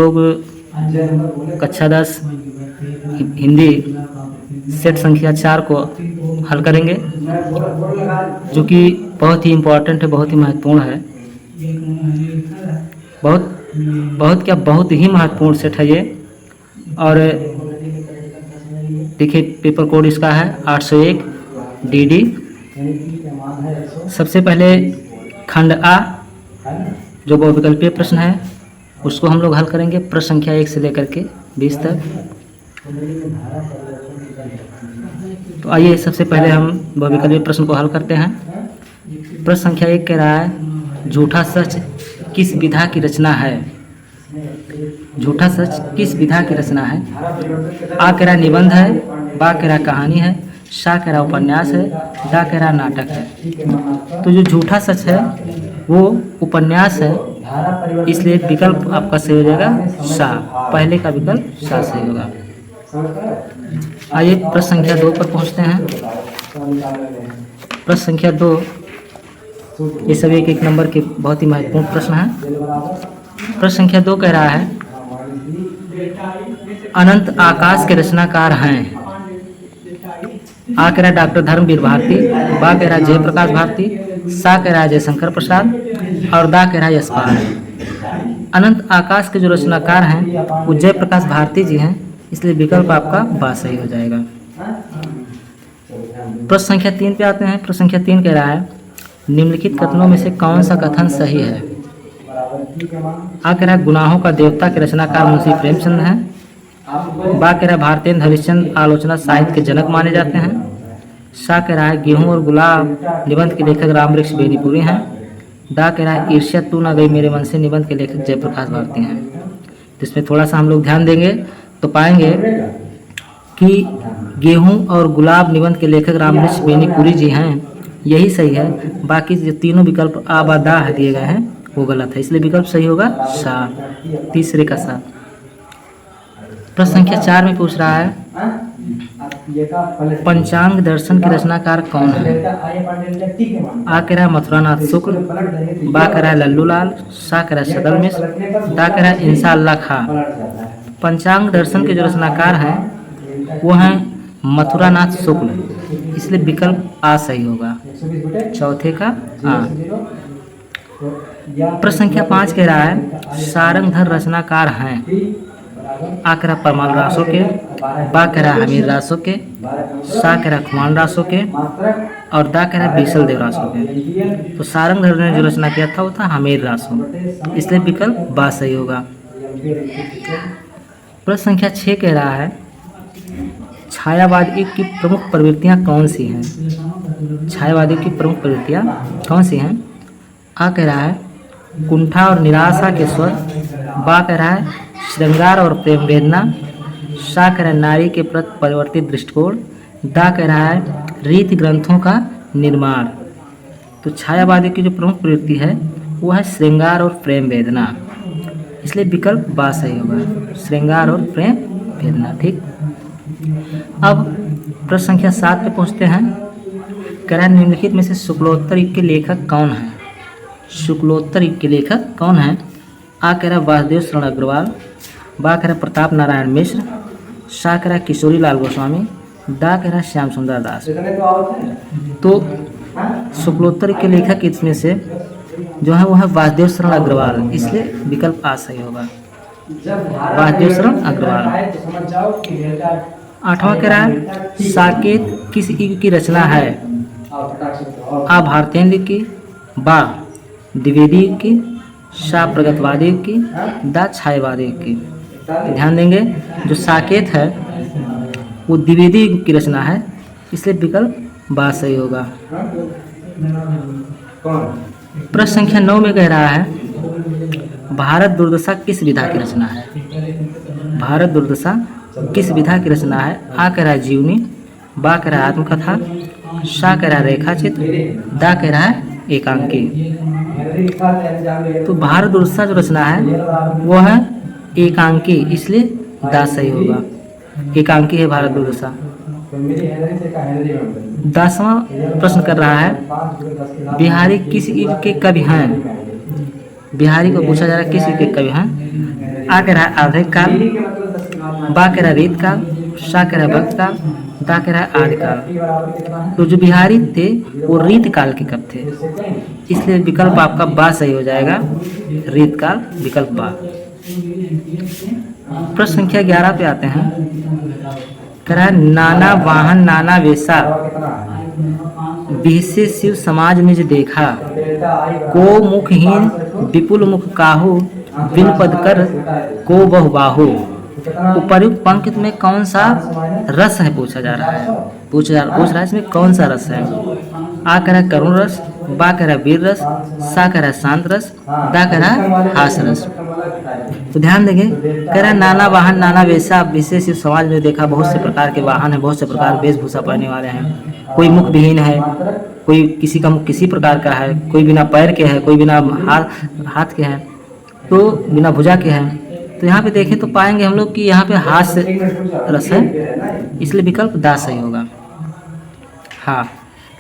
लोग कक्षा 10 हिंदी सेट संख्या 4 को हल करेंगे, जो कि बहुत ही इम्पोर्टेंट है, बहुत ही महत्वपूर्ण है। बहुत ही महत्वपूर्ण सेट है ये। और देखिए पेपर कोड इसका है 801 DD। सबसे पहले खंड आ जो बहुविकल्पीय प्रश्न है उसको हम लोग हल करेंगे, प्रश्न संख्या 1 से लेकर के 20 तक। तो आइए सबसे पहले हम बहुविकल्पीय प्रश्न को हल करते हैं। प्रश्न संख्या 1 कह रहा है झूठा सच किस विधा की रचना है। झूठा सच किस विधा की रचना है। आ कह रहा निबंध है, बा कह रहा कहानी है, सा कह रहा उपन्यास है, दा कह रहा नाटक है। तो जो झूठा सच है वो उपन्यास है, इसलिए विकल्प आपका सही हो जाएगा सा। पहले का विकल्प सा सही होगा। आइए प्रश्न संख्या 2 पर पहुंचते हैं। प्रश्न संख्या 2 ये सभी एक नंबर के बहुत ही महत्वपूर्ण प्रश्न है। प्रश्न संख्या 2 कह रहा है अनंत आकाश के रचनाकार हैं। आ कह रहा डॉक्टर धर्मवीर भारती, बा कह रहा जयप्रकाश भारती, सा कह रहा जयशंकर प्रसाद और दा कह रहा यशपाल। अनंत आकाश के जो रचनाकार हैं वो जयप्रकाश भारती जी हैं, इसलिए विकल्प आपका बा सही हो जाएगा। प्रश्न संख्या 3 पे आते हैं। प्रश्न संख्या 3 कह रहा है निम्नलिखित कथनों में से कौन सा कथन सही है। आ कह रहा गुनाहों का देवता के रचनाकार मुंशी प्रेमचंद हैं। बा कह रहा भारतेंद्र हरिश्चंद्र आलोचना साहित्य के जनक माने जाते हैं। सा कह रहा है गेहूं और गुलाब निबंध के लेखक रामवृक्ष बेनीपुरी हैं। दा कह रहा है ईर्ष्या तू न गई मेरे मन से निबंध के लेखक जयप्रकाश भारती हैं। तो इसमें थोड़ा सा हम लोग ध्यान देंगे तो पाएंगे कि गेहूं और गुलाब निबंध के लेखक रामवृक्ष बेनीपुरी जी हैं, यही सही है। बाकी जो तीनों विकल्प आ बा दा दिए गए हैं वो गलत है, इसलिए विकल्प सही होगा सा, तीसरे का सा। प्रश्न संख्या 4 में पूछ रहा है पंचांग दर्शन के रचनाकार कौन है। आ कह रहा है मथुरानाथ शुक्ल, बा कह रहा है लल्लूलाल, सा कह रहा है सदल मिश्र, दा कह रहा है इंशाअल्लाह खां। पंचांग दर्शन के जो रचनाकार हैं वो हैं मथुरानाथ शुक्ल, इसलिए विकल्प आ सही होगा, चौथे का आ। प्रश्न संख्या 5 कह रहा है सारंगधर रचनाकार हैं। आ कह रहा परमाल रासो के, बा कह रहा हमीर रासो के, सा कह रहा खुमान रासो के और दा कह रहा बीसल देव रासो के। तो सारंगधर ने जो रचना किया था वो था हमीर रासो, इसलिए विकल्प बा सही होगा। प्रश्न संख्या 6 कह रहा है छायावादी की प्रमुख प्रवृत्तियां कौन सी हैं। छायावादी की प्रमुख प्रवृत्तियां कौन सी हैं। आ कह रहा है कुंठा और निराशा के स्वर, बा कह रहा है श्रृंगार और प्रेम वेदना, सा कह रहा है नारी के प्रति परिवर्तित दृष्टिकोण, दा कह रहा है रीति ग्रंथों का निर्माण। तो छायावादी की जो प्रमुख प्रवृत्ति है वो है श्रृंगार और प्रेम वेदना, इसलिए विकल्प बा सही होगा, श्रृंगार और प्रेम वेदना। ठीक, अब प्रश्न संख्या 7 पे पहुंचते हैं। कह रहा है निम्नलिखित में से शुक्लोत्तर युग के लेखक कौन हैं। शुक्लोत्तर युग के लेखक कौन हैं। आ कह रहा वासुदेव शरण अग्रवाल, बा कह रहा प्रताप नारायण मिश्र, सा कह रहा किशोरी लाल गोस्वामी, दा कह रहा श्याम सुंदर दास। तो शुक्लोत्तर के लेखक इसमें से जो है वो है वासुदेव शरण अग्रवाल, इसलिए विकल्प आ सही होगा, वासुदेव शरण अग्रवाल। 8वां कह रहा है साकेत किस युग की रचना है। आ भारतेंद्र की, बा द्विवेदी युग की, सा प्रगतवादी युग की, दा छायावादी युग की। ध्यान देंगे जो साकेत है वो द्विवेदी युग की रचना है, इसलिए विकल्प बा सही होगा। प्रश्न संख्या 9 में कह रहा है भारत दुर्दशा किस विधा की रचना है। भारत दुर्दशा किस विधा की रचना है। आ कह रहा है जीवनी, बा कह रहा है आत्मकथा, सा कह रहा है रेखा चित्र, दा कह रहा है एकांकी। तो भारत दुर्दशा जो रचना है वो है एकांकी, इसलिए दा सही होगा, एकांकी है भारत दुर्दशा। 10वां प्रश्न कर रहा है बिहारी किस युग के कवि हैं। बिहारी को पूछा जा रहा है किस युग के कवि हैं। आ कह रहा है आधे काल, बा कह रहा है रीत काल, सा कह रहा है वक्त काल, दा कह रहा है आदि काल। तो जो बिहारी थे वो रीत काल के कब थे, इसलिए विकल्प आपका बा सही हो जाएगा, रीत काल विकल्प बा। प्रश्न संख्या 11 पे आते हैं। कह रहा है नाना वाहन नाना वेशा, बिहसे शिव समाज निज देखा, को मुखहीन विपुल मुख काहू, बिन पद कर को बहु बाहु। उपर्युक्त पंक्ति में कौन सा रस है पूछा जा रहा है, पूछ रहा है इसमें कौन सा रस है। आ कह रहा है करुण रस, बा कह रहा है वीर रस, सा कह रहा है शांत रस, दा कह रहा है हास रस। तो ध्यान देंगे, कह रहा है नाना वाहन नाना वेशा, विशेष शिव समाज में देखा बहुत से प्रकार के वाहन हैं, बहुत से प्रकार वेशभूषा पहनने वाले हैं। कोई मुख विहीन है, कोई किसी का मुख किसी प्रकार का है, कोई बिना पैर के है, कोई बिना हाथ के है, तो बिना भुजा के है। तो यहाँ पे देखें तो पाएंगे हम लोग कि यहाँ पे हास्य रस है, इसलिए विकल्प दा सही होगा। हाँ,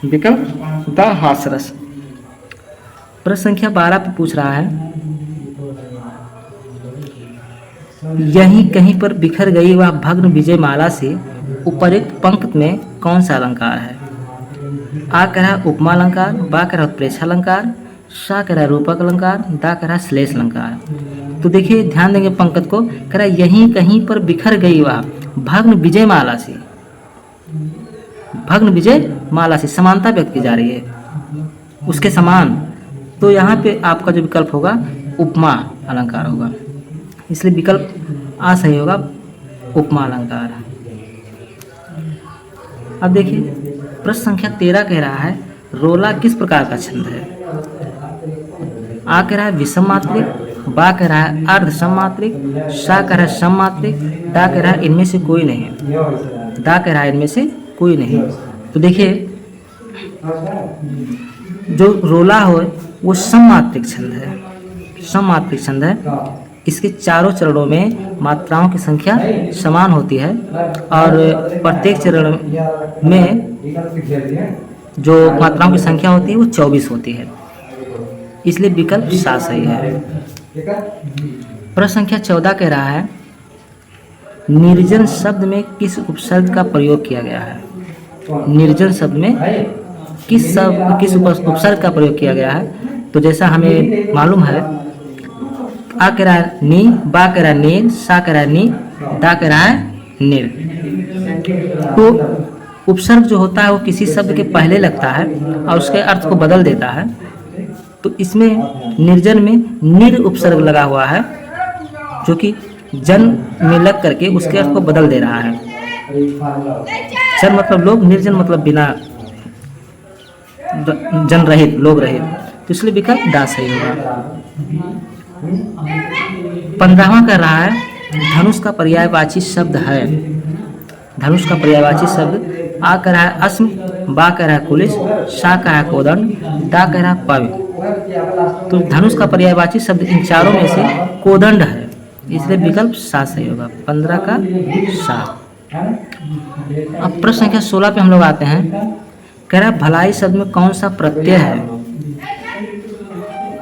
विकल्प दा हास्य रस। प्रश्न संख्या 12 पे पूछ रहा है यहीं कहीं पर बिखर गई वह भग्न विजय माला से उपर्युक्त पंक्ति में कौन सा अलंकार है। आ कह रहा है उपमा अलंकार, बा कह रहा है उत्प्रेक्षा अलंकार, सा कह रहा है रूपक अलंकार, दा कह रहा है श्लेष अलंकार। तो देखिए ध्यान देंगे पंक्ति को, कह रहा है यहीं कहीं पर बिखर गई वह भग्न विजय माला से, भग्न विजय माला से समानता व्यक्त की जा रही है उसके समान। तो यहाँ पे आपका जो विकल्प होगा उपमा अलंकार होगा, इसलिए विकल्प आ सही होगा उपमा अलंकार। अब देखिए प्रश्न संख्या 13 कह रहा है रोला किस प्रकार का छंद है। आ कह रहा है विषम मात्रिक, बा कह रहा है अर्ध सम मात्रिक, सा कह रहा है सम मात्रिक, दा कह रहा है इनमें से कोई नहीं, दा कह रहा है इनमें से कोई नहीं। तो देखिए जो रोला हो वो सम मात्रिक छंद है, सम मात्रिक छंद है। इसके चारों चरणों में मात्राओं की संख्या समान होती है और प्रत्येक चरण में जो मात्राओं की संख्या होती है वो 24 होती है, इसलिए विकल्प सा सही है। प्रश्न संख्या 14 कह रहा है निर्जन शब्द में किस उपसर्ग का प्रयोग किया गया है। निर्जन शब्द में किस उपसर्ग का प्रयोग किया गया है। तो जैसा हमें मालूम है आ कह रहा है नी, बा कह रहा है नीर, सा कह रहा है नी, दा कह रहा है निर। तो उपसर्ग जो होता है वो किसी शब्द के पहले लगता है और उसके अर्थ को बदल देता है। तो इसमें निर्जन में निर उपसर्ग लगा हुआ है जो कि जन में लग करके उसके अर्थ को बदल दे रहा है। जन मतलब लोग, निर्जन मतलब बिना, जन रहित, लोग रहित। तो इसलिए विकल्प दा सही होगा। 15वां कर रहा है धनुष का पर्यायवाची शब्द है। धनुष का पर्यायवाची शब्द आ कह रहा है अस्म, बा कह रहा है कुलिश, सा कह रहा है कोदंड, दा कह रहा है पवित्र। तो धनुष का पर्यायवाची शब्द इन चारों में से कोदंड है, इसलिए विकल्प सा सही होगा। 15 का सा। अब प्रश्न संख्या 16 पे हम लोग आते हैं। कह रहा है भलाई शब्द में कौन सा प्रत्यय है।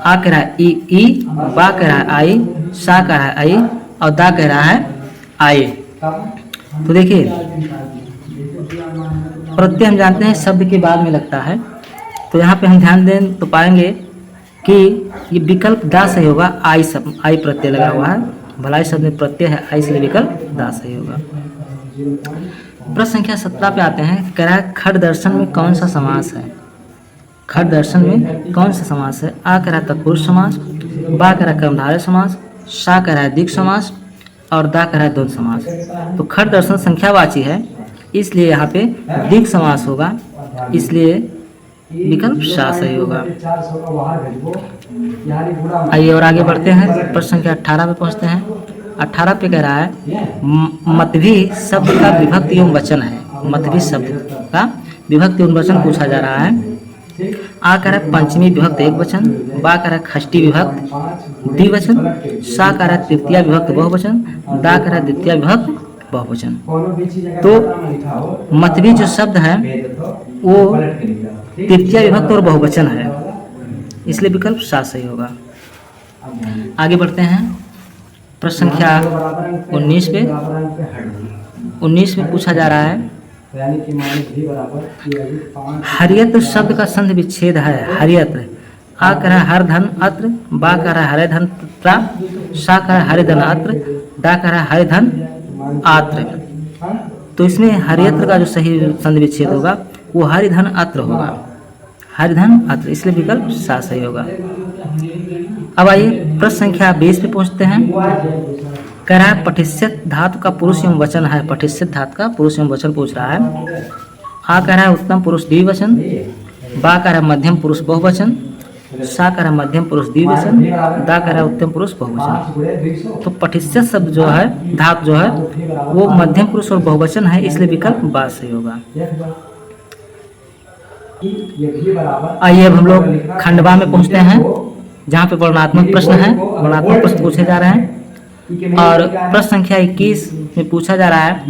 आ कह रहा है ई, बा कह रहा है आई, सा कह रहा है आई और दा कह रहा है आए। तो देखिए प्रत्यय हम जानते हैं शब्द के बाद में लगता है, तो यहाँ पे हम ध्यान दें तो पाएंगे कि ये विकल्प दा सही होगा। आई प्रत्यय लगा हुआ है, भलाई शब्द में प्रत्यय है आई, इसलिए विकल्प दा सही होगा। प्रश्न संख्या 17 पे आते हैं। कह रहा है खड़ दर्शन में कौन सा समास है। खड़ दर्शन में कौन सा समास है। आ कह रहा है तत्पुरुष समास, बा कह रहा है कर्मधारय समास, सा कह रहा है द्विग समास और दा कह रहा है द्वंद्व समास। तो खड़ दर्शन संख्यावाची है, इसलिए यहाँ पे द्विग समास होगा, इसलिए विकल्प सा सही होगा। आइए और आगे बढ़ते हैं। प्रश्न संख्या 18 पे पहुँचते हैं। 18 पे कह रहा है मतभी शब्द का विभक्ति एवं वचन है। मतभी शब्द का विभक्ति एवं वचन पूछा जा रहा है। आ कह रहा है पंचमी विभक्त एक वचन, बा कह रहा है षष्ठी विभक्त द्विवचन, सा कह रहा है तृतीया विभक्त बहुवचन, दा कह रहा है द्वितीय विभक्त बहुवचन। तो मतभी जो शब्द है वो तृतीया विभक्त और बहुवचन है, इसलिए विकल्प सा सही होगा। आगे बढ़ते हैं। प्रश्न संख्या 19 में पूछा जा रहा है, हरियत शब्द का संधि विच्छेद है। हरियत, आ कह रहा है हर धन अत्र, बा कह रहा है हरे धन त्रा, सा कह रहा है हरे धन अत्र, डा कह रहा है हरे धन आत्र। तो इसमें हरियत्र का जो सही संधि विच्छेद होगा वो हरिधन अत्र होगा, हरिधन अत्र, इसलिए विकल्प सा सही होगा। अब आइए प्रश्न संख्या 20 पे पहुंचते हैं। कह रहा है पठिष्यत धातु का पुरुष एवं वचन है। पठिष्यत धातु का पुरुष एवं वचन पूछ रहा है। आ कह रहा है उत्तम पुरुष द्विवचन, बा कह रहा है मध्यम पुरुष बहुवचन, सा कह रहा है मध्यम पुरुष द्विवचन, दा कह रहा है उत्तम पुरुष बहुवचन। तो पठिष्यत शब्द जो है, धातु जो है वो मध्यम पुरुष और बहुवचन है, इसलिए विकल्प बा सही होगा। आइए अब हम लोग खंडवा में पहुंचते हैं, जहाँ पे वर्णनात्मक प्रश्न है। वर्णनात्मक प्रश्न पूछे जा रहे हैं और प्रश्न संख्या 21 में पूछा जा रहा है,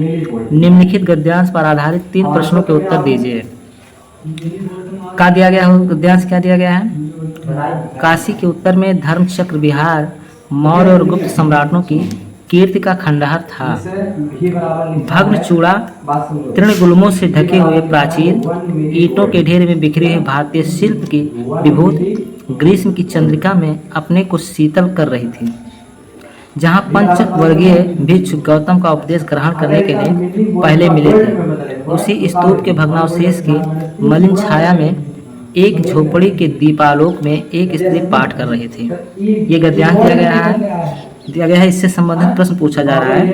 निम्नलिखित गद्यांश पर आधारित 3 प्रश्नों के उत्तर दीजिए। क्या दिया गया है? गद्यांश क्या दिया गया है? काशी के उत्तर में धर्मचक्र विहार मौर्य और गुप्त सम्राटों की कीर्ति का खंडहर था। भग्न चूड़ा तृण गुल्मों से ढके हुए प्राचीन ईंटों के ढेर में बिखरे हुए भारतीय शिल्प की विभूति ग्रीष्म की चंद्रिका में अपने को शीतल कर रही थी। जहाँ पंच वर्गीय भिक्षु गौतम का उपदेश ग्रहण करने के लिए पहले मिले थे, उसी स्तूप के भग्नावशेष की मलिन छाया में एक झोपड़ी के दीपालोक में एक स्त्री पाठ कर रही थी। ये गद्यांश दिया गया है, इससे संबंधित प्रश्न पूछा जा रहा है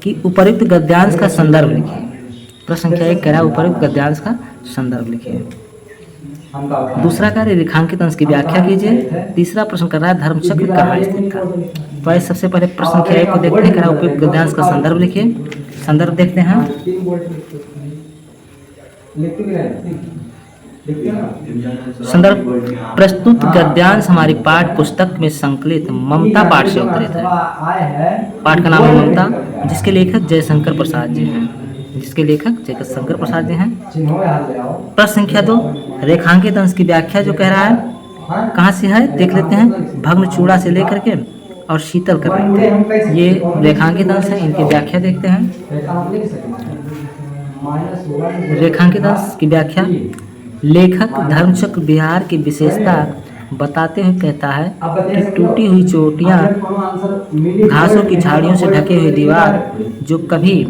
कि उपर्युक्त गद्यांश का संदर्भ लिखिए। प्रश्न संख्या 1 कह रहा है उपर्युक्त गद्यांश का संदर्भ लिखिए। दूसरा कार्य रेखांकित अंश की व्याख्या कीजिए। तीसरा प्रश्न कर रहा है धर्मचक्र कहाँ स्थित था। तो सबसे पहले प्रश्न संख्या 1 को देखते हैं। कह रहा है उपयुक्त गद्यांश का संदर्भ लिखिए। संदर्भ देखते हैं। संदर्भ, प्रस्तुत गद्यांश हमारी पाठ पुस्तक में संकलित ममता पाठ से उत्तरित है। पाठ का नाम है ममता, जिसके लेखक जयशंकर प्रसाद जी हैं। जयशंकर प्रसाद जी हैं। प्रश्न संख्या 2, रेखांकित अंश की व्याख्या जो कह रहा है कहाँ से है देख लेते हैं। भग्न चूड़ा से लेकर के और शीतल कर रहे थे, ये रेखांकित अंश है। इनकी व्याख्या देखते हैं। रेखांकित अंश की व्याख्या, लेखक धर्मचक्र विहार की विशेषता बताते हुए कहता है कि टूटी हुई चोटियां, घासों की झाड़ियों से ढके हुए दीवार जो कभी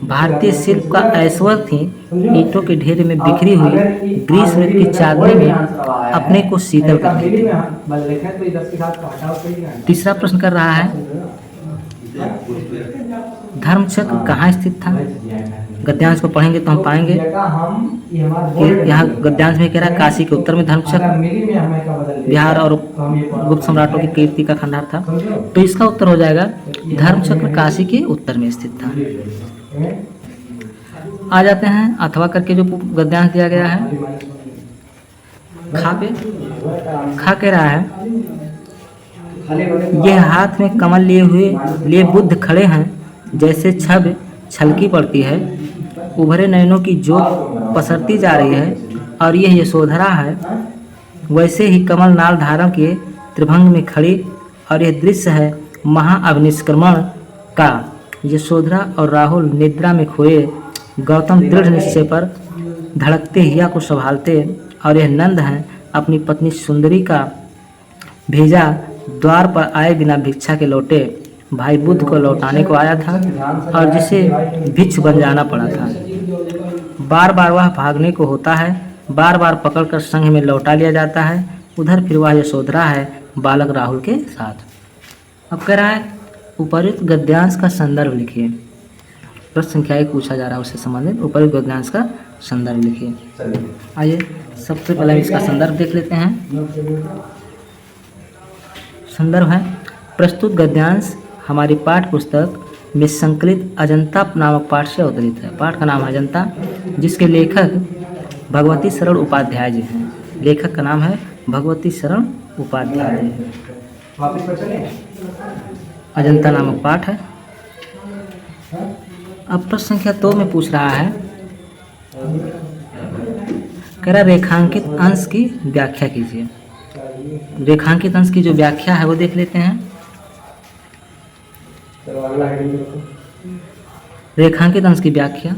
भारतीय शिल्प का ऐश्वर्य थी, ईंटों के ढेर में बिखरी हुई ग्रीष्म की चादरी में अपने को शीतल कर रही थी। तीसरा प्रश्न कर रहा है धर्मचक्र कहाँ स्थित था। गद्यांश को पढ़ेंगे तो हम पाएंगे कि यहाँ गद्यांश में कह रहा है काशी के उत्तर में धर्मचक्र विहार और गुप्त सम्राटों की कीर्ति का खंडहर था। तो इसका उत्तर हो जाएगा धर्मचक्र काशी के उत्तर में स्थित था। आ जाते हैं अथवा करके जो गद्यांश दिया गया है। खा कह रहा है यह हाथ में कमल लिए बुद्ध खड़े हैं, जैसे छब छलकी पड़ती है, उभरे नयनों की जोत पसरती जा रही है और यह यशोधरा है, वैसे ही कमल नाल धारण किए त्रिभंग में खड़ी, और यह दृश्य है महाअग्निष्क्रमण का। यशोधरा और राहुल निद्रा में खोए, गौतम दृढ़ निश्चय पर धड़कते हिया को संभालते, और यह नंद हैं अपनी पत्नी सुंदरी का भेजा द्वार पर आए बिना भिक्षा के लौटे, भाई बुद्ध को लौटाने को आया था और जिसे भिक्ष बन जाना पड़ा था। बार बार वह भागने को होता है, बार बार पकड़कर संघ में लौटा लिया जाता है। उधर फिर वह यशोधरा है बालक राहुल के साथ। अब कह रहा है उपर्युक्त गद्यांश का संदर्भ लिखिए। प्रश्न संख्या 1 पूछा जा रहा है उससे संबंधित उपर्युक्त गद्यांश का संदर्भ लिखिए। आइए सबसे पहले इसका संदर्भ देख लेते हैं। संदर्भ है प्रस्तुत गद्यांश हमारी पाठ्य पुस्तक में संकलित अजंता नामक पाठ से अवतरित है। पाठ का नाम है अजंता, जिसके लेखक भगवती शरण उपाध्याय जी हैं। लेखक का नाम है भगवती शरण उपाध्याय जी। अजंता नामक पाठ है। अब प्रश्न संख्या 2 में पूछ रहा है, कह रहा रेखांकित अंश की व्याख्या कीजिए। रेखांकित अंश की जो व्याख्या है वो देख लेते हैं। रेखांकित अंश की व्याख्या,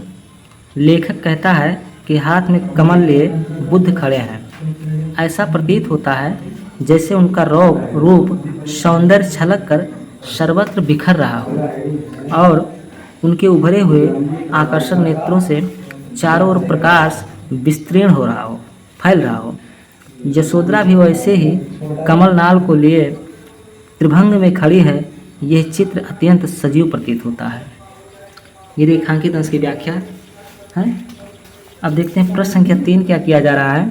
लेखक कहता है कि हाथ में कमल लिए बुद्ध खड़े हैं। ऐसा प्रतीत होता है जैसे उनका रूप सौंदर्य छलक कर सर्वत्र बिखर रहा हो और उनके उभरे हुए आकर्षक नेत्रों से चारों ओर प्रकाश विस्तीर्ण हो रहा हो, फैल रहा हो। यशोधरा भी वैसे ही कमल नाल को लिए त्रिभंग में खड़ी है। यह चित्र अत्यंत सजीव प्रतीत होता है। ये रेखांकित अंश की व्याख्या है। अब देखते हैं प्रश्न संख्या 3 क्या किया जा रहा है।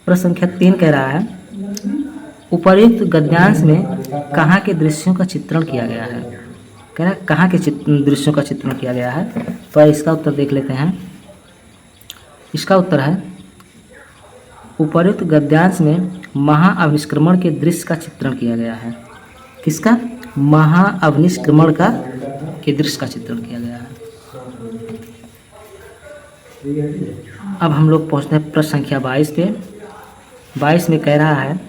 प्रश्न संख्या 3 कह रहा है उपर्युक्त गद्यांश में कहाँ के दृश्यों का चित्रण किया गया है। कह रहा है कहाँ के दृश्यों का चित्रण किया गया है। तो इसका उत्तर देख लेते हैं। इसका उत्तर है उपर्युक्त गद्यांश में महाअवनिष्क्रमण के दृश्य का चित्रण किया गया है। किसका? महाअवनिष्क्रमण का के दृश्य का चित्रण किया गया है। अब हम लोग पहुंचते हैं प्रश्न संख्या 22 पे। 22 में कह रहा है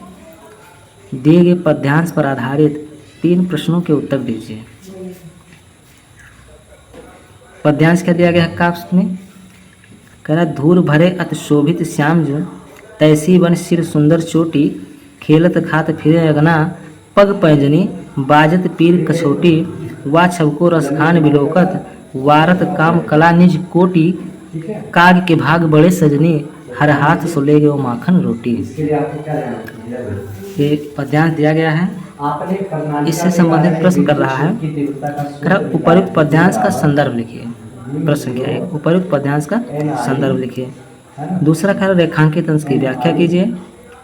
दिए गए पद्यांश पर आधारित 3 प्रश्नों के उत्तर दीजिए। पद्यांश क्या दिया गया है काव्य में? कह रहा धूल भरे अति शोभित श्याम जो तैसी बन सिर सुंदर चोटी खेलत खात फिरे अगना पग पैजनी बाजत पीर कछोटी वा छबको रसखान बिलोकत वारत काम कला निज कोटी काग के भाग बड़े सजनी हर हाथ सुले गो माखन रोटी। ये पद्यांश दिया गया है। इससे संबंधित प्रश्न कर रहा है उपर्युक्त पद्यांश का संदर्भ लिखिए। प्रश्न संख्या 1 उपर्युक्त पद्यांश का संदर्भ लिखिए। दूसरा कह रहा रेखांकित अंश की व्याख्या कीजिए।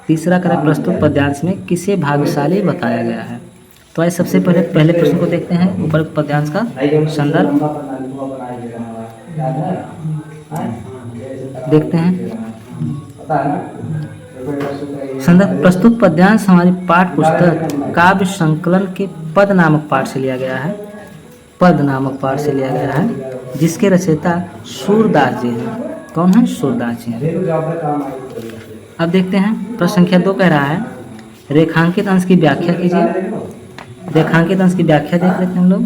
तीसरा कह रहा प्रस्तुत पद्यांश में किसे भाग्यशाली बताया गया है। तो आइए सबसे पहले प्रश्न को देखते हैं उपर्युक्त पद्यांश का संदर्भ देखते हैं। संदर्भ प्रस्तुत पद्यांश हमारी पाठ पुस्तक काव्य संकलन के पद नामक पाठ से लिया गया है। पद नामक पाठ से लिया गया है जिसके रचयिता सूरदास जी हैं। कौन है? सूरदास जी हैं। अब देखते हैं प्रश्न संख्या 2 कह रहा है रेखांकित अंश की व्याख्या कीजिए। रेखांकित अंश की व्याख्या देख लेते हैं हम लोग।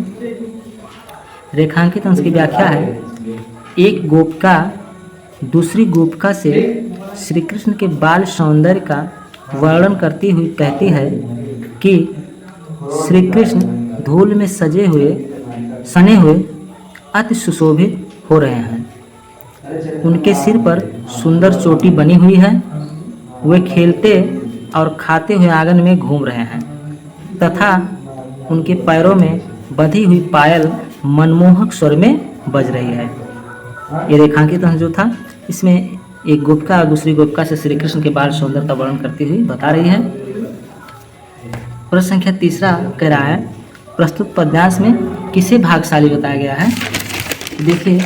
रेखांकित अंश की व्याख्या है एक गोपिका दूसरी गोपिका से श्री कृष्ण के बाल सौंदर्य का वर्णन करती हुई कहती है कि श्री कृष्ण धूल में सने हुए अति सुशोभित हो रहे हैं। उनके सिर पर सुंदर चोटी बनी हुई है। वे खेलते और खाते हुए आंगन में घूम रहे हैं तथा उनके पैरों में बंधी हुई पायल मनमोहक स्वर में बज रही है। ये रेखांकित अंश जो था इसमें एक गोपिका और दूसरी गोपिका से श्री कृष्ण के बाल सौंदर्य का वर्णन करती हुई बता रही है। प्रश्न संख्या 3 कह रहा है प्रस्तुत पद्यांश में किसे भाग्यशाली बताया गया है। देखिए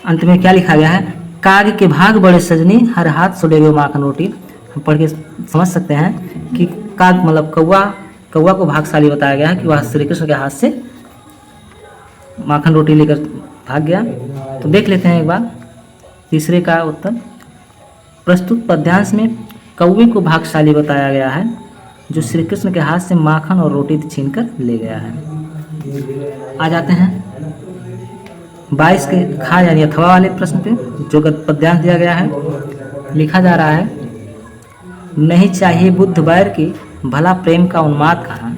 अंत में क्या लिखा गया है काग के भाग बड़े सजनी हर हाथ सुले हुए माखन रोटी। हम पढ़ के समझ सकते हैं कि काग मतलब कौवा को भाग्यशाली बताया गया है कि वह श्री कृष्ण के हाथ से माखन रोटी लेकर भाग गया। तो देख लेते हैं एक बार तीसरे का उत्तर। प्रस्तुत पद्यांश में कौवे को भाग्यशाली बताया गया है जो श्री कृष्ण के हाथ से माखन और रोटी छीनकर ले गया है। आ जाते हैं 22 के खा यानी अथवा वाले प्रश्न पे जो पद्यांश दिया गया है। लिखा जा रहा है नहीं चाहिए बुद्ध बैर की भला प्रेम का उन्माद कहाँ।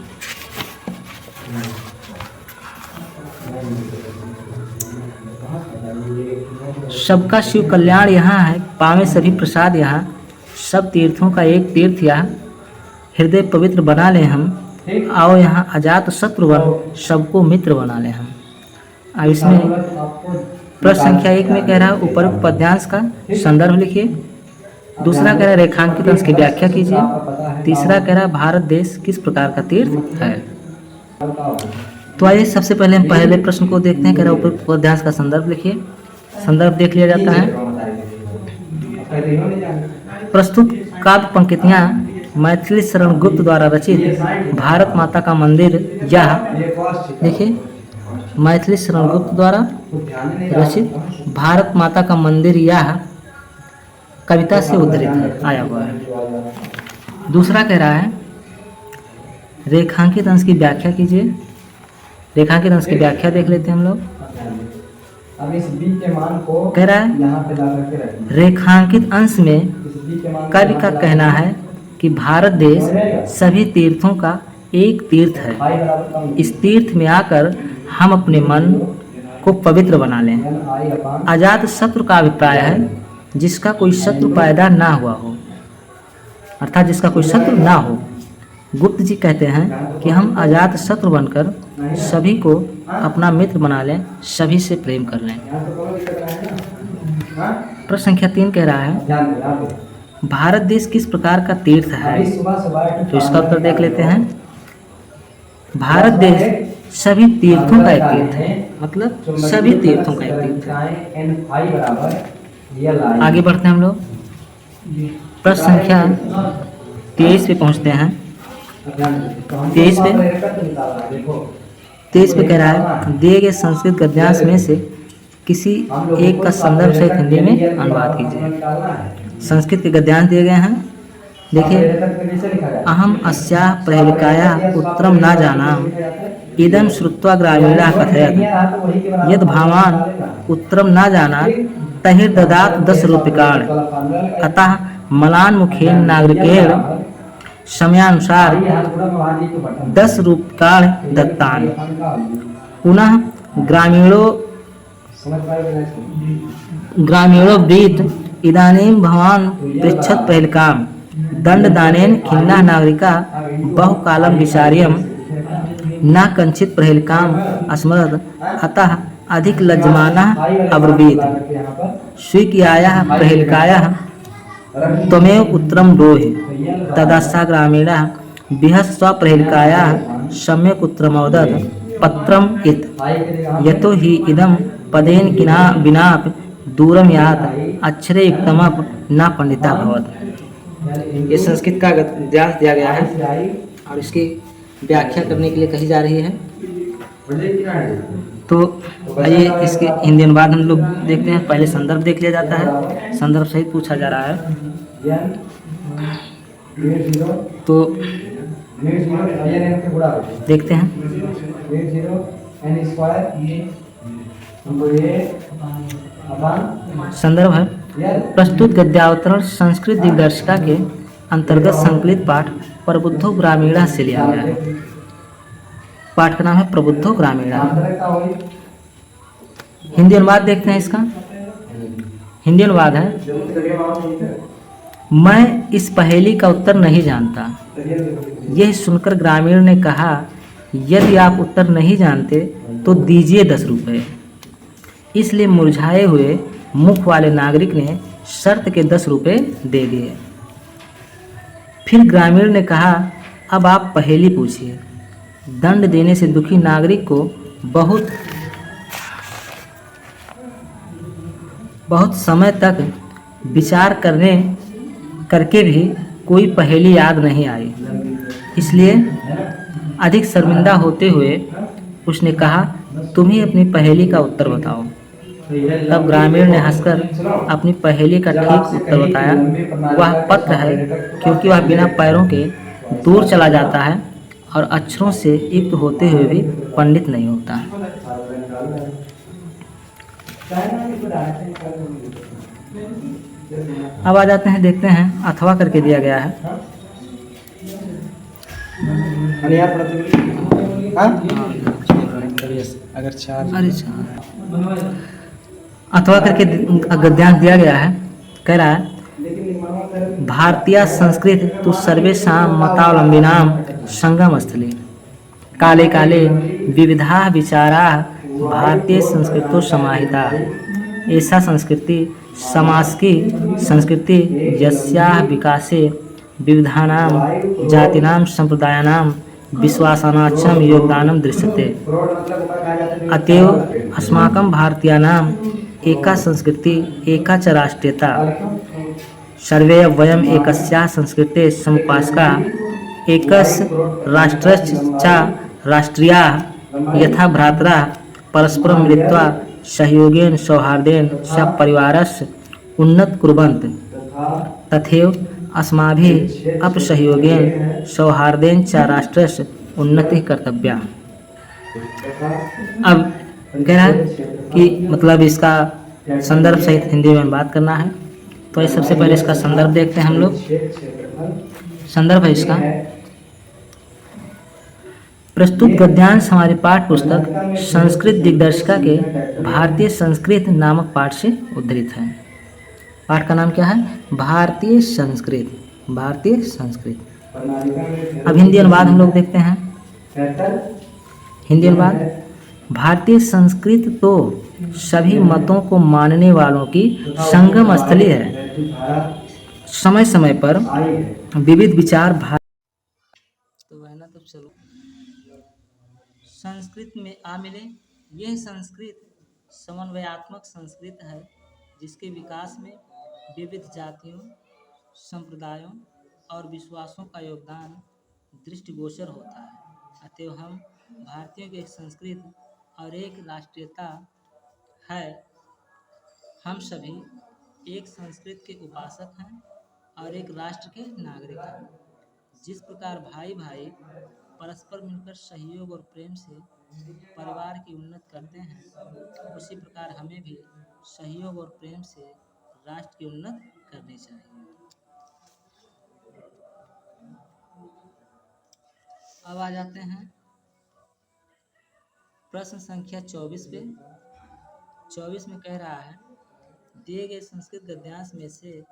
सबका शिव कल्याण यहाँ है पावे सभी प्रसाद यहाँ सब तीर्थों का एक तीर्थ यहाँ हृदय पवित्र बना ले हम आओ यहाँ अजात शत्रु बन सबको मित्र बना ले हम। अब इसमें प्रश्न संख्या 1 में कह रहा है उपरोक्त पद्यांश का संदर्भ लिखिए। दूसरा कह रहा है रेखांकित अंश की व्याख्या कीजिए। तीसरा कह रहा है भारत देश किस प्रकार का तीर्थ है। तो आइए सबसे पहले हम पहले प्रश्न को देखते हैं। कह रहा है उपरोक्त पद्यांश का संदर्भ लिखिए। संदर्भ देख लिया जाता है। प्रस्तुत काव्य पंक्तियाँ मैथिली शरण गुप्त द्वारा रचित भारत माता का मंदिर यह देखिए मैथिली शरण गुप्त द्वारा रचित भारत माता का मंदिर यह कविता से उद्धृत है, आया हुआ है। दूसरा कह रहा है रेखांकित अंश की व्याख्या कीजिए। रेखांकित अंश की व्याख्या देख लेते हैं हम लोग। अब इस b के मान को कह रहा है यहाँ पे ला करके रखें। रेखांकित अंश में इस b के मान कवि का कहना है कि भारत देश सभी तीर्थों का एक तीर्थ है। i बराबर कम इस तीर्थ में आकर हम अपने मन को पवित्र बना लें। i अपान अजात शत्रु का अभिप्राय है जिसका कोई शत्रु पैदा ना हुआ हो, अर्थात जिसका कोई शत्रु ना हो। गुप्त जी कहते हैं कि हम अजात शत्रु बनकर सभी को अपना मित्र बना लें, सभी से प्रेम कर लें। यहाँ तो कोई दिक्कत नहीं है ना। प्रश्न संख्या 3 कह रहा है ध्यान दें यहाँ पे। भारत देश किस प्रकार का तीर्थ है? अभी सुबह तो इसका उत्तर देख लेते हैं। भारत देश सभी तीर्थों का एक तीर्थ है, मतलब सभी तीर्थों का एक तीर्थ है। n बराबर li। आगे बढ़ते हैं हम लोग। प्रश्न संख्या 23 पे पहुंचते हैं। 23 पे 23 पे कह रहा है दिए गए संस्कृत गद्यांश में से किसी एक का संदर्भ सहित हिंदी में अनुवाद कीजिए। संस्कृत के गद्यांश दिए गए हैं, देखिए। अहम अस्याः प्रहेलिकायाः उत्तरम न जानाम इदं श्रुत्वा ग्रामीणाः कथयत् यद् भवान् उत्तरम न जानात् तहिर्ददात् 10 रूप्यकाणि अतः मलान मुखेन नागरिकेण समयानुसार 10 रूप्यकाणि दत्तानि। पुनः ग्रामीणो ब्रीत इदानीं भवान् पृच्छत् प्रहेलिकां दंडदानेन खिन्नाः नागरिकाः बहुकालं विचार्यं न कञ्चित् प्रहेलिकाम् अस्मरत् अतः अधिक लज्जमानः अब्रवीत् स्वीक्रियायाः प्रहेलिकायाः त्वमेव उत्तरं ब्रूहि। तदा सा ग्रामीणः बिहः स्वप्रहेलिकायाः सम्यक् उत्तरमवदत् पत्रम् इत् यतो हि इदं पदेन किना विनापि दूरं यात् अक्षरे युक्तमपि न पंडितः भवत्। ये संस्कृत का गद्यांश दिया गया है और इसकी व्याख्या करने के लिए कही जा रही है। तो आइए इसके हिंदी अनुवाद हम लोग देखते हैं। पहले संदर्भ देख लिया जाता है, संदर्भ सहित पूछा जा रहा है। तो देखते हैं। संदर्भ है प्रस्तुत गद्यावतरण संस्कृत दिग्दर्शिका के अंतर्गत संकलित पाठ प्रबुद्धो ग्रामीणा से लिया गया है। पाठ का नाम है प्रबुद्धो ग्रामीणा। हिंदी अनुवाद देखते हैं इसका। हिंदी अनुवाद है मैं इस पहेली का उत्तर नहीं जानता। यह सुनकर ग्रामीण ने कहा यदि आप उत्तर नहीं जानते तो दीजिए 10 रुपये। इसलिए मुरझाए हुए मुख वाले नागरिक ने शर्त के 10 रुपये दे दिए। फिर ग्रामीण ने कहा अब आप पहेली पूछिए। दंड देने से दुखी नागरिक को बहुत समय तक विचार करके भी कोई पहेली याद नहीं आई। इसलिए अधिक शर्मिंदा होते हुए उसने कहा तुम ही अपनी पहेली का उत्तर बताओ। तब ग्रामीण ने हंसकर अपनी पहेली का ठीक उत्तर बताया। वह पत्र है क्योंकि वह बिना पैरों के दूर चला जाता है और अक्षरों से युक्त होते हुए भी पंडित नहीं होता। अब आ जाते हैं, देखते हैं अथवा करके दिया गया है। अगर 4 अथवा करके गद्यांश दिया गया है। कह रहा है भारतीय संस्कृत तो सर्वेषां मतावलंबिनां संगम स्थली काले काले विविधा विचारा भारतीय संस्कृतो समाहिता। ऐसा संस्कृति समाज की संस्कृति यस्याः विकासे विविधानां जातीनां संप्रदायानां विश्वासानां योगदानं दृश्यते। अतएव अस्माकं भारतीयानाम् एका संस्कृति एका च राष्ट्रीयता। सर्वे वयम् एकस्याः संस्कृतेः समुपासकाः एकस्य राष्ट्रस्य च राष्ट्रियाः यथा भ्रातरः परस्परं मिलित्वा सहयोगेन सौहार्देन च परिवारस्य उन्नत कुर्वन्ति। तथैव अस्माभिः अपसहयोगेन सौहार्देन च राष्ट्रस्य उन्नतिः कर्तव्या। अब कह रहा है कि मतलब इसका संदर्भ सहित हिंदी में बात करना है। तो ये सबसे पहले इसका संदर्भ देखते हैं हम लोग। संदर्भ है इसका, प्रस्तुत गद्यांश हमारे पाठ पुस्तक संस्कृत दिग्दर्शिका के भारतीय संस्कृत नामक पाठ से उद्धृत है। पाठ का नाम क्या है? भारतीय संस्कृत। भारतीय संस्कृत। अब हिंदी अनुवाद हम लोग देखते हैं। हिंदी अनुवाद, भारतीय संस्कृत तो सभी मतों को मानने वालों की संगम स्थली है। समय समय पर विविध विचार तो है ना। तो चलो संस्कृत में आ मिले। यह संस्कृत समन्वयात्मक संस्कृत है जिसके विकास में विविध जातियों, संप्रदायों और विश्वासों का योगदान दृष्टिगोचर होता है। अतएव हम भारतीयों की एक संस्कृत और एक राष्ट्रीयता है। हम सभी एक संस्कृत के उपासक हैं और एक राष्ट्र के नागरिक हैं। जिस प्रकार भाई भाई परस्पर मिलकर सहयोग और प्रेम से परिवार की उन्नति करते हैं, उसी प्रकार हमें भी सहयोग और प्रेम से राष्ट्र की उन्नति करनी चाहिए। अब आ जाते हैं प्रश्न संख्या 24 पे। 24 में कह रहा है, दिए गए संस्कृत गद्यांश में से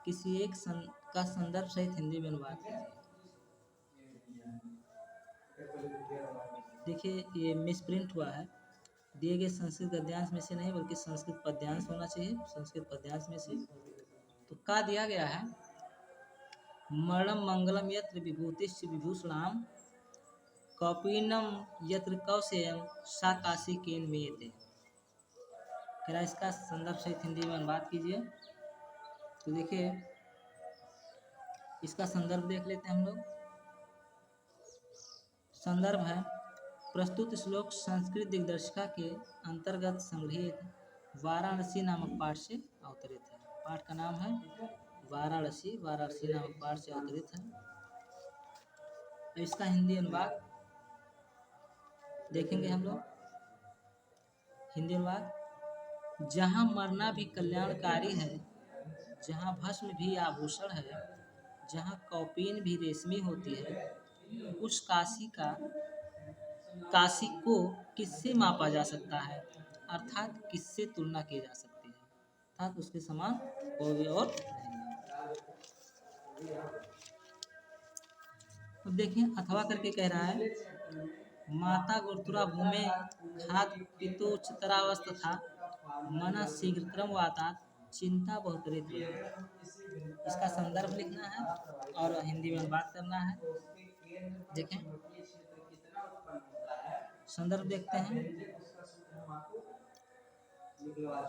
किसी एक का संदर्भ सहित हिंदी में अनुवाद कीजिए। देखिए ये मिसप्रिंट हुआ है। दिए गए संस्कृत गद्यांश में से नहीं बल्कि संस्कृत पद्यांश होना चाहिए। संस्कृत पद्यांश में से तो का दिया गया है, मरणम मंगलम यत्र विभूतिश्च विभूषणाम कौपीनम यत्र कौशेयम सा काशी केन मेते। फिर इसका संदर्भ सहित हिंदी में अनुवाद कीजिए। तो देखिए इसका संदर्भ देख लेते हैं हम लोग। संदर्भ है, प्रस्तुत श्लोक संस्कृत दिग्दर्शिका के अंतर्गत संग्रहित वाराणसी नामक पाठ से अवतरित है। पाठ का नाम है वाराणसी। वाराणसी नामक पाठ से अवतरित है। इसका हिंदी अनुवाद देखेंगे हम लोग। हिंदी अनुवाद, जहाँ मरना भी कल्याणकारी है, जहाँ भस्म भी आभूषण है, जहाँ कौपीन भी रेशमी होती है, उस काशी को किससे मापा जा सकता है, अर्थात किससे तुलना की जा सकती है, अर्थात उसके समान कोई और नहीं। अब देखिए अथवा करके कह रहा है, माता गुरुतुरा भूमे खाद पितो चितरावस्था मना शीघ्रतरम वातात चिंता बहुतरित। इसका संदर्भ लिखना है और हिंदी में बात करना है। देखें संदर्भ देखते हैं।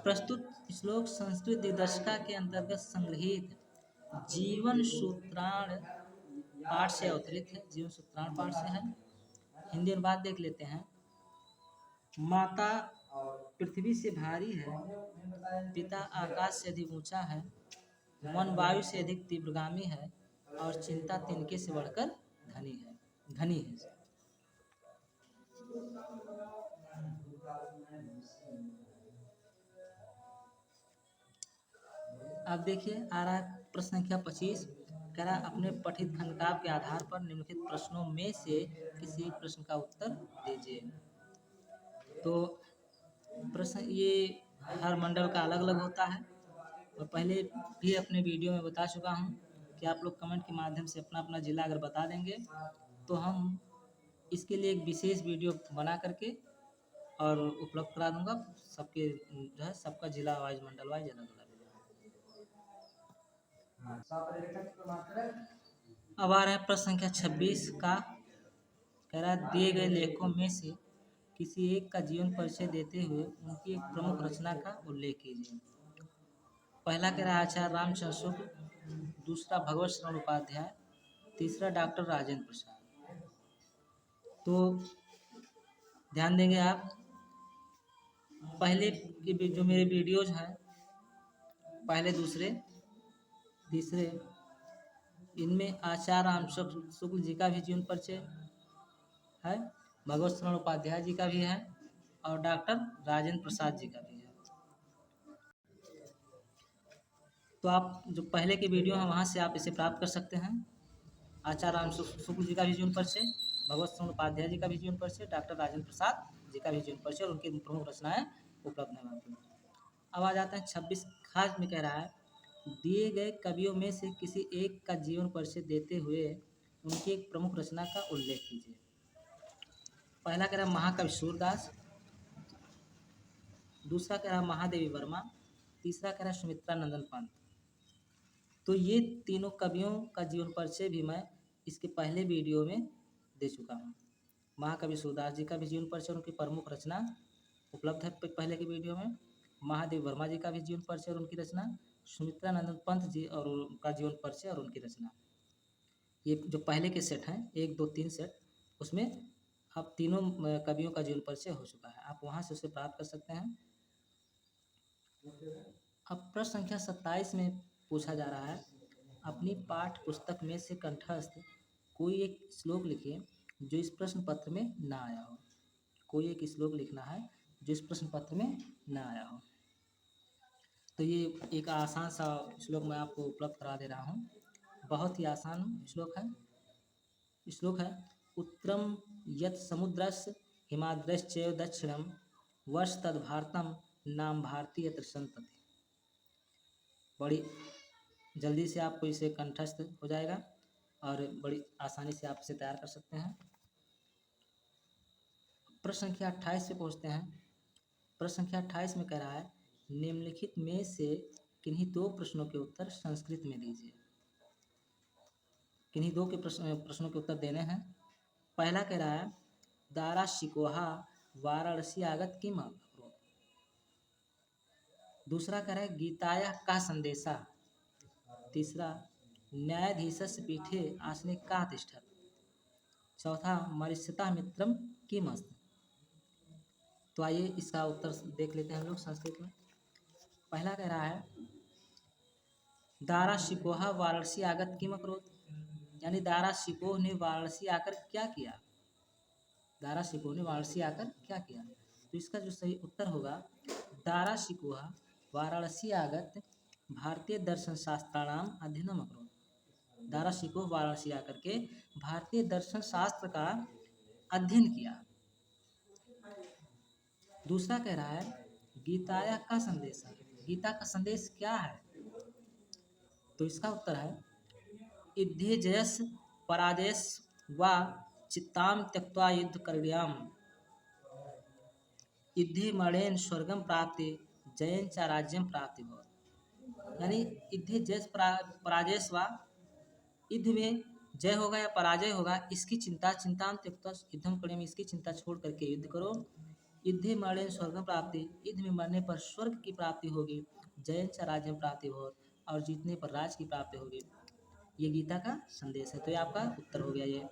प्रस्तुत श्लोक संस्कृत दिग्दर्शिका के अंतर्गत संग्रहित जीवन सूत्राण पाठ से अवतरित है। जीवन सूत्राण पाठ से है। हिंदी अनुवाद देख लेते हैं। माता पृथ्वी से भारी है, पिता आकाश से अधिक ऊंचा है, मन वायु से अधिक तीव्रगामी है और चिंता तिनके से बढ़कर धनी है। अब देखिए आ रहा है प्रश्न संख्या 25। कह रहा अपने पठित खंडकाव्य के आधार पर निम्नलिखित प्रश्नों में से किसी एक प्रश्न का उत्तर दीजिए। तो प्रश्न ये हर मंडल का अलग अलग होता है और पहले भी अपने वीडियो में बता चुका हूँ कि आप लोग कमेंट के माध्यम से अपना अपना जिला अगर बता देंगे तो हम इसके लिए एक विशेष वीडियो बना करके और उपलब्ध करा दूंगा। सबके जो है सबका जिला वाइज मंडल वाइज अलग अलग। अब आ रहा है प्रश्न संख्या 26 का। कह रहा है दिए गए लेखों में से किसी एक का जीवन परिचय देते हुए उनकी एक प्रमुख रचना का उल्लेख कीजिए। पहला कह रहा है आचार्य रामचंद्र शुक्ल, दूसरा भगवत शरण उपाध्याय, तीसरा डॉक्टर राजेंद्र प्रसाद। तो ध्यान देंगे आप, पहले के जो मेरे वीडियोज हैं पहले दूसरे तीसरे, इनमें आचार्य राम शुक्ल जी का भी जीवन परिचय है, भगवत शरण उपाध्याय जी का भी है और डॉक्टर राजेंद्र प्रसाद जी का भी है। तो आप जो पहले के वीडियो हैं वहाँ से आप इसे प्राप्त कर सकते हैं। आचार्य राम शुक्ल जी का भी जीवन परिचय, भगवत शरण उपाध्याय जी का भी जीवन परिचय, डॉक्टर राजेंद्र प्रसाद जी का भी जीवन परिचय और उनकी प्रमुख रचनाएं उपलब्ध हैं वहाँ पे। अब आ जाते हैं 26 खास में कह रहा है, दिए गए कवियों में से किसी एक का जीवन परिचय देते हुए उनकी एक प्रमुख रचना का उल्लेख कीजिए। पहला कह रहा है महाकवि सूरदास, दूसरा कह रहा है महादेवी वर्मा, तीसरा कह रहा है सुमित्रा नंदन पंत। तो ये तीनों कवियों का जीवन परिचय भी मैं इसके पहले वीडियो में दे चुका हूँ। महाकवि सूरदास जी का भी जीवन परिचय और उनकी प्रमुख रचना उपलब्ध है पहले के वीडियो में। महादेवी वर्मा जी का भी जीवन परिचय और उनकी रचना, सुमित्रा नंदन पंत जी और उनका जीवन परिचय और उनकी रचना। ये जो पहले के सेट हैं 1, 2, 3 सेट, उसमें अब तीनों कवियों का जीवन परिचय हो चुका है, आप वहाँ से उसे प्राप्त कर सकते हैं। अब प्रश्न संख्या 27 में पूछा जा रहा है, अपनी पाठ्य पुस्तक में से कंठस्थ कोई एक श्लोक लिखिए जो इस प्रश्न पत्र में ना आया हो। कोई एक श्लोक लिखना है जो इस प्रश्न पत्र में ना आया हो। तो ये एक आसान सा श्लोक मैं आपको उपलब्ध करा दे रहा हूँ, बहुत ही आसान श्लोक है। श्लोक है, उत्तरम यत् समुद्रस्य हिमाद्रश्चैव दक्षिणम वर्ष तद भारतम नाम भारती यत्र संतति। बड़ी जल्दी से आपको इसे कंठस्थ हो जाएगा और बड़ी आसानी से आप इसे तैयार कर सकते हैं। प्रश्न संख्या 28 पे पहुँचते हैं। प्रश्न संख्या 28 में कह रहा है, निम्नलिखित में से किन्हीं 2 प्रश्नों के उत्तर संस्कृत में दीजिए। किन्हीं 2 के प्रश्नों के उत्तर देने हैं। पहला कह रहा है, दारा शिकोहा वाराणसी आगत किम अकरोत्। दूसरा कह रहा है, गीताया का संदेशा। तीसरा, न्यायाधीशस्य पीठे आसने का तिष्ठत्। चौथा, मरिष्यता मित्रम किम अस्त। तो आइए इसका उत्तर देख लेते हैं हम लोग संस्कृत में। पहला कह रहा है, दारा शिकोहा वाराणसी आगत किम अकरोत्, यानी दारा शिकोह ने वाराणसी आकर क्या किया। दारा शिकोह ने वाराणसी आकर क्या किया। तो इसका जो सही उत्तर होगा, दारा शिकोहा वाराणसी आगत भारतीय दर्शन शास्त्राणाम अध्ययनम अकरोत्। दारा शिकोह वाराणसी आकर के भारतीय दर्शन शास्त्र का अध्ययन किया। दूसरा कह रहा है, गीताया का संदेश। गीता का संदेश क्या है। तो इसका उत्तर है, युद्धे जयस पराजयस वा चित्ताम त्यक्त्वा युद्ध करणीयम, युद्धे मरणेन स्वर्गम प्राप्ति जयन च राज्यम प्राप्ति भवति। यानी युद्धे जयस पराजयस वा, युद्ध में जय होगा या पराजय होगा इसकी चिंताम त्यक्त्वा युद्धम करणीयम, इसकी चिंता छोड़ करके युद्ध करो। युद्धे मरणेन स्वर्गम प्राप्ति, युद्ध में मरने पर स्वर्ग की प्राप्ति होगी। जयन च राज्यम प्राप्ति भवति, और जीतने पर राज की प्राप्ति होगी। ये गीता का संदेश है। तो ये आपका उत्तर हो गया ये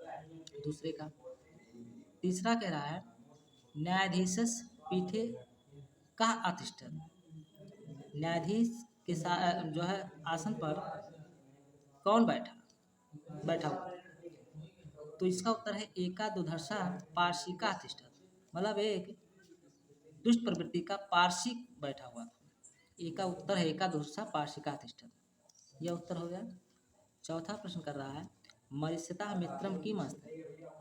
दूसरे का। तीसरा कह रहा है, न्यायाधीशस पीठे का अतिष्ठत्। न्यायाधीश के साथ जो है आसन पर कौन बैठा हुआ। तो इसका उत्तर है, एका दुर्धर्षा पारसी का अतिष्ठत्, मतलब एक दुष्ट प्रवृत्ति का पारसी बैठा हुआ था। एका उत्तर है, एका दुर्धर्षा पारसी का अतिष्ठत्, यह उत्तर हो गया। चौथा प्रश्न कर रहा है, मरिष्यता मित्रम किम अस्त,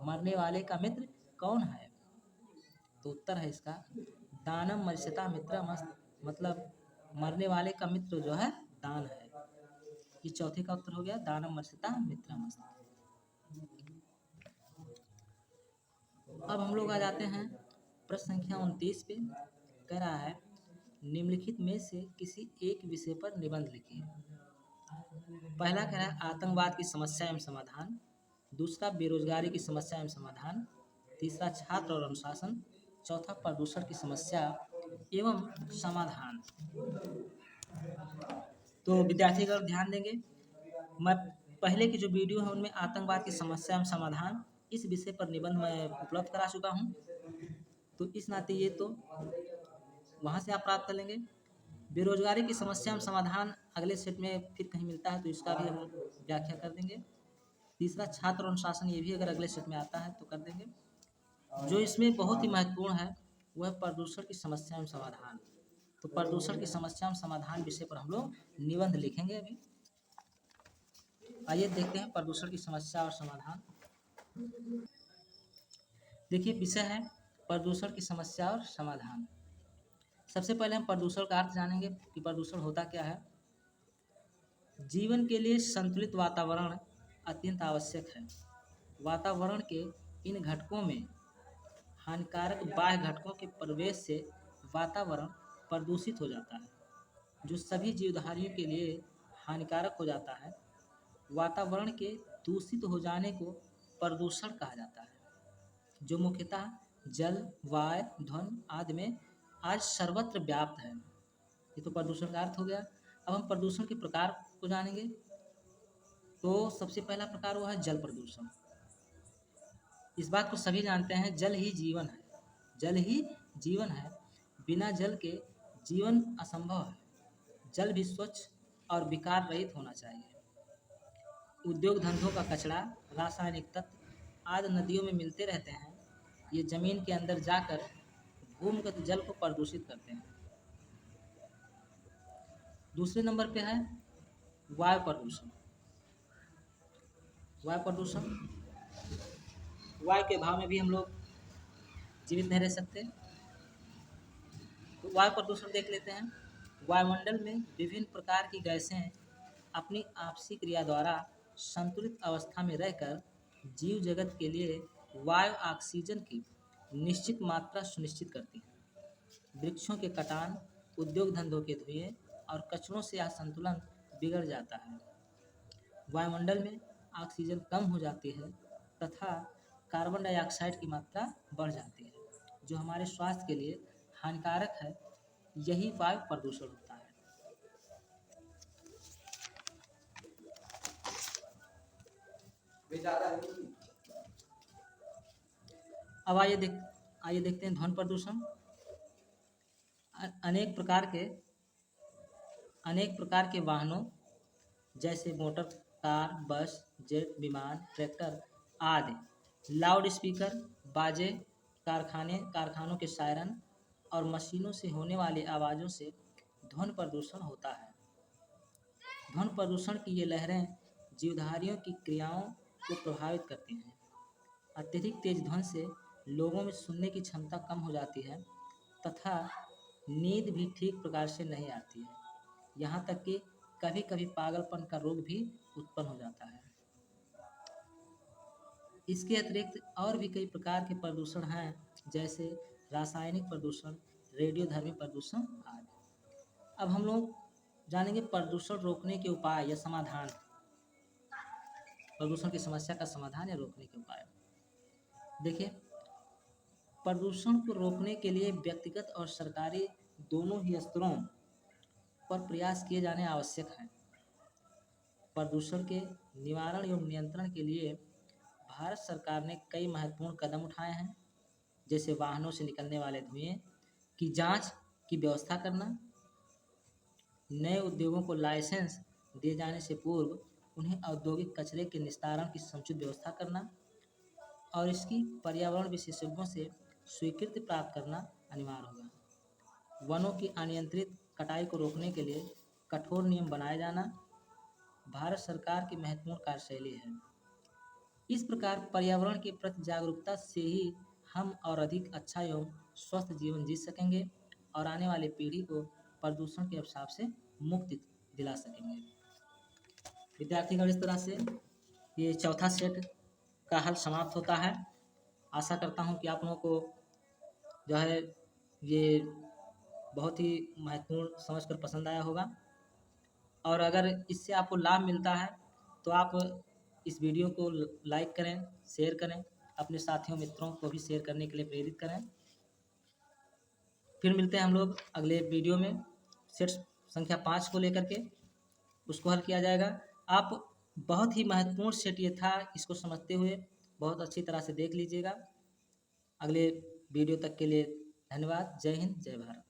मरने वाले का मित्र कौन है। तो उत्तर है इसका, दानम मरिष्यता मित्रम अस्त, मतलब मरने वाले का मित्र जो है दान है। ये चौथे का उत्तर हो गया, दानम मरिष्यता मित्रम अस्त। अब हम लोग आ जाते हैं प्रश्न संख्या 29 पे। कह रहा है, निम्नलिखित में से किसी एक विषय पर निबंध लिखिए। पहला कह रहा है, आतंकवाद की समस्या एवं समाधान। दूसरा, बेरोजगारी की समस्या एवं समाधान। तीसरा, छात्र और अनुशासन। चौथा, प्रदूषण की समस्या एवं समाधान। तो विद्यार्थी अगर ध्यान देंगे, मैं पहले की जो वीडियो है उनमें आतंकवाद की समस्या एवं समाधान इस विषय पर निबंध मैं उपलब्ध करा चुका हूँ। तो इस नाते ये तो वहाँ से आप प्राप्त कर लेंगे। बेरोजगारी की समस्या में समाधान अगले सेट में फिर कहीं मिलता है तो इसका भी हम व्याख्या कर देंगे। तीसरा छात्र अनुशासन, ये भी अगर अगले सेट में आता है तो कर देंगे। जो इसमें बहुत ही महत्वपूर्ण है वह प्रदूषण की समस्या में समाधान। तो प्रदूषण की समस्या में समाधान विषय पर हम लोग निबंध लिखेंगे अभी। आइए देखते हैं प्रदूषण की समस्या और समाधान। देखिए विषय है प्रदूषण की समस्या और समाधान। सबसे पहले हम प्रदूषण का अर्थ जानेंगे कि प्रदूषण होता क्या है। जीवन के लिए संतुलित वातावरण अत्यंत आवश्यक है। वातावरण के इन घटकों में हानिकारक बाह्य घटकों के प्रवेश से वातावरण प्रदूषित हो जाता है, जो सभी जीवधारियों के लिए हानिकारक हो जाता है। वातावरण के दूषित हो जाने को प्रदूषण कहा जाता है, जो मुख्यतः जल, वायु, ध्वनि आदि में आज सर्वत्र व्याप्त है। ये तो प्रदूषण का अर्थ हो गया। अब हम प्रदूषण के प्रकार को जानेंगे। तो सबसे पहला प्रकार वो है जल प्रदूषण। इस बात को सभी जानते हैं, जल ही जीवन है। जल ही जीवन है, बिना जल के जीवन असंभव है। जल भी स्वच्छ और विकार रहित होना चाहिए। उद्योग धंधों का कचरा, रासायनिक तत्व आदि नदियों में मिलते रहते हैं। ये जमीन के अंदर जाकर भूमिगत जल को प्रदूषित करते हैं। दूसरे नंबर पे है वायु प्रदूषण। वायु प्रदूषण, वायु के अभाव में भी हम लोग जीवित नहीं रह सकते। तो वायु प्रदूषण देख लेते हैं। वायुमंडल में विभिन्न प्रकार की गैसें अपनी आपसी क्रिया द्वारा संतुलित अवस्था में रहकर जीव जगत के लिए वायु ऑक्सीजन की निश्चित मात्रा सुनिश्चित करती है। वृक्षों के कटान, उद्योग धंधों के धुएं और कचरों से यह संतुलन बिगड़ जाता है। वायुमंडल में ऑक्सीजन कम हो जाती है तथा कार्बन डाइऑक्साइड की मात्रा बढ़ जाती है, जो हमारे स्वास्थ्य के लिए हानिकारक है। यही वायु प्रदूषण होता है। अब आइए देखते हैं ध्वनि प्रदूषण। अनेक प्रकार के वाहनों जैसे मोटर कार, बस, जेट, विमान, ट्रैक्टर आदि, लाउड स्पीकर, बाजे, कारखानों के सायरन और मशीनों से होने वाली आवाज़ों से ध्वनि प्रदूषण होता है। ध्वनि प्रदूषण की ये लहरें जीवधारियों की क्रियाओं को प्रभावित करती हैं। अत्यधिक तेज ध्वनि से लोगों में सुनने की क्षमता कम हो जाती है तथा नींद भी ठीक प्रकार से नहीं आती है। यहाँ तक कि कभी-कभी पागलपन का रोग भी उत्पन्न हो जाता है। इसके अतिरिक्त और भी कई प्रकार के प्रदूषण हैं, जैसे रासायनिक प्रदूषण, रेडियोधर्मी प्रदूषण आदि। अब हम लोग जानेंगे प्रदूषण रोकने के उपाय या समाधान। प्रदूषण की समस्या का समाधान या रोकने के उपाय। देखिए, प्रदूषण को रोकने के लिए व्यक्तिगत और सरकारी दोनों ही स्तरों पर प्रयास किए जाने आवश्यक हैं। प्रदूषण के निवारण एवं नियंत्रण के लिए भारत सरकार ने कई महत्वपूर्ण कदम उठाए हैं, जैसे वाहनों से निकलने वाले धुएं की जांच की व्यवस्था करना, नए उद्योगों को लाइसेंस दिए जाने से पूर्व उन्हें औद्योगिक कचरे के निस्तारण की समुचित व्यवस्था करना और इसकी पर्यावरण विशेषज्ञों से स्वीकृति प्राप्त करना अनिवार्य होगा। वनों की अनियंत्रित कटाई को रोकने के लिए कठोर नियम बनाए जाना भारत सरकार की महत्वपूर्ण कार्यशैली है। इस प्रकार पर्यावरण के प्रति जागरूकता से ही हम और अधिक अच्छा एवं स्वस्थ जीवन जी सकेंगे और आने वाली पीढ़ी को प्रदूषण के अभिशाप से मुक्ति दिला सकेंगे। विद्यार्थीगण, इस तरह से ये चौथा सेट का हल समाप्त होता है। आशा करता हूँ कि आप लोगों को जो है ये बहुत ही महत्वपूर्ण समझकर पसंद आया होगा, और अगर इससे आपको लाभ मिलता है तो आप इस वीडियो को लाइक करें, शेयर करें, अपने साथियों मित्रों को भी शेयर करने के लिए प्रेरित करें। फिर मिलते हैं हम लोग अगले वीडियो में सेट संख्या 5 को लेकर के, उसको हल किया जाएगा। आप बहुत ही महत्वपूर्ण सेट ये था, इसको समझते हुए बहुत अच्छी तरह से देख लीजिएगा। अगले वीडियो तक के लिए धन्यवाद। जय हिंद, जय भारत।